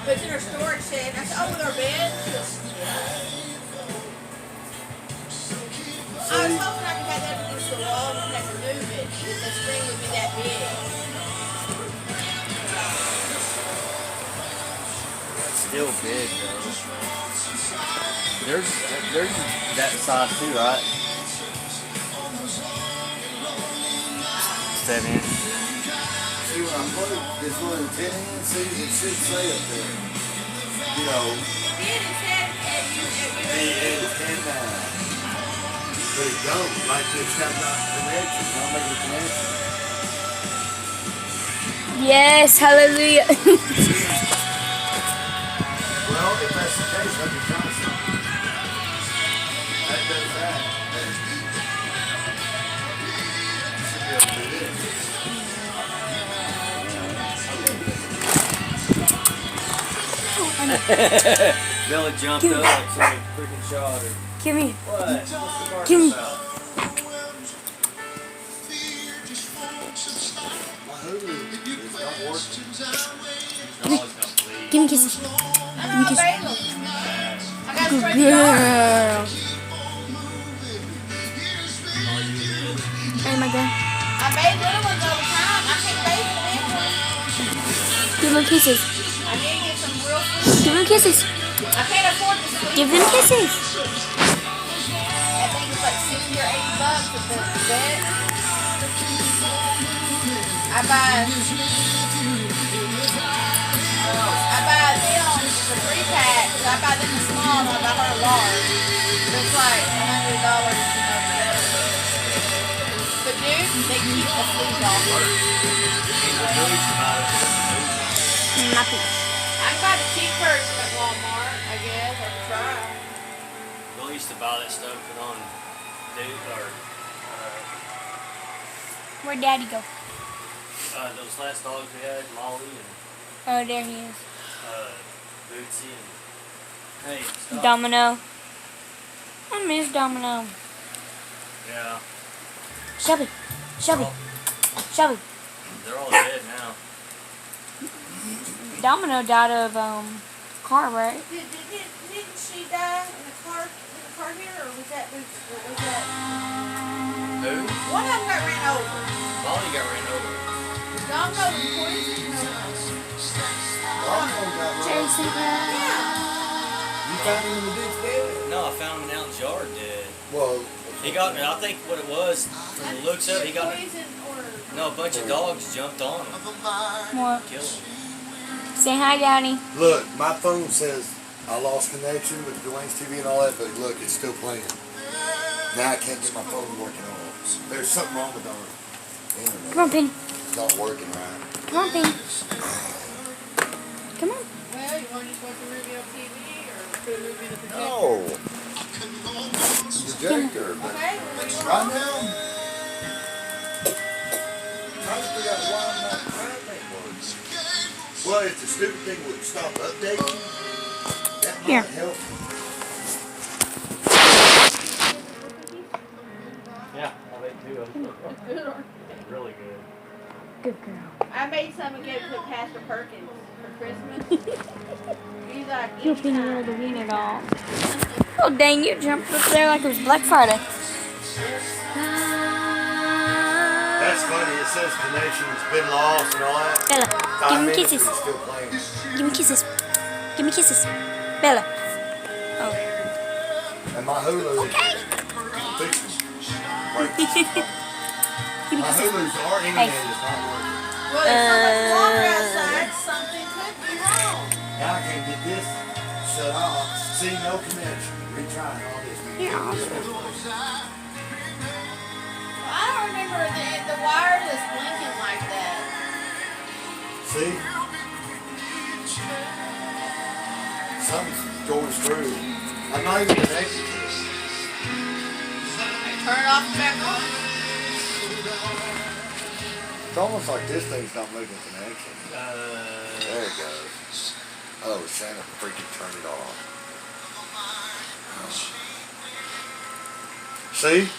But it's in her storage shed. I said, oh, with our bed? She goes, yeah. I was hoping I could have that against the wall and have to move it. The screen would be that big. Still big though. There's that size too, right? 7 inch. See when I put this one in 10 inch, see it should say up there. You know. It did, it said It's 10 now. But it don't, like it's got not connection, not making a connection. Yes, hallelujah. Well, if that's the case, I'd be trying something. That does that. Should be able to do this. Bella jumped up, so he freaking shot her. Give me. What? What's the mark Give me. about? My Hulu is not working. It's always gonna bleed. Give me kisses. I'm not available. I got Good straight girl. Hey, my girl. I bathe little ones all the time. I can't bathe the big ones. Give them kisses. I need to get some real food. Give them kisses. I can't afford the sweet Give them stuff. kisses. I think it's like $60 or $80 at the vet. I buy them for 3-pack. I buy them in small and I buy her a large. It's like $100, you know. But dude, they keep the fleas off her. Nothing. I can buy the cheap version at Walmart, I guess. I can try. Bill used to buy that stuff, put on Where'd Daddy go? those last dogs we had, Molly Oh, there he is. and Bootsy and hey, stop. Domino. I miss Domino. Yeah, Shelby. Shelby. Shelby. they're all dead now. Domino died of car, right? Didn't she die in the car here, or was that Boots? Or was that Who? one of them got ran over? Molly got ran over. Dongo was poisoned. Jason. Yeah. You found him in the ditch dead? No, I found him out in his yard dead. Well, He got, I think what it was, from the looks of it, he got, Poison or no, a bunch of dogs jumped on him, What? killed him. Say hi, Daddy. look, my phone says I lost connection with Dwayne's TV and all that, but look, it's still playing. Now I can't get my phone working on it. There's something wrong with our internet. Come on, Penny. It's not working right. Come on, Penny. Come on. well, you want to just watch a movie on TV or put a movie in the projector? No. Projector, but Okay. right now, trying to figure out why my crap ain't working. Well, if the stupid thing would stop updating, that might Here. help. Yeah, I made 2 of them. Good or Really good. Good girl. I made some and gave it to Pastor Perkins for Christmas. He's like, He'll Penny roll the wiener doll. Oh, dang, you jumped up there like it was Black Friday. That's funny. It says connection's been lost and all that. Bella, 5 give me minutes kisses. and it's still playing. Give me kisses. Give me kisses. Bella. Oh. And my Hulu Okay. is fixing. Like, Give me my kisses. Hulu's our internet is not working. well, there's so much water outside, something could be wrong. Now I can't get this shut off. See, no connection. Retrying all this. Yeah. Well, I don't remember the wireless blinking like that. See? Something's going through. I'm not even connected to it. Turn it off and back on. It's almost like this thing's not making a connection. There it goes. Oh, Santa freaking turned it off. See?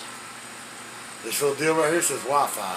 This little deal right here says Wi-Fi.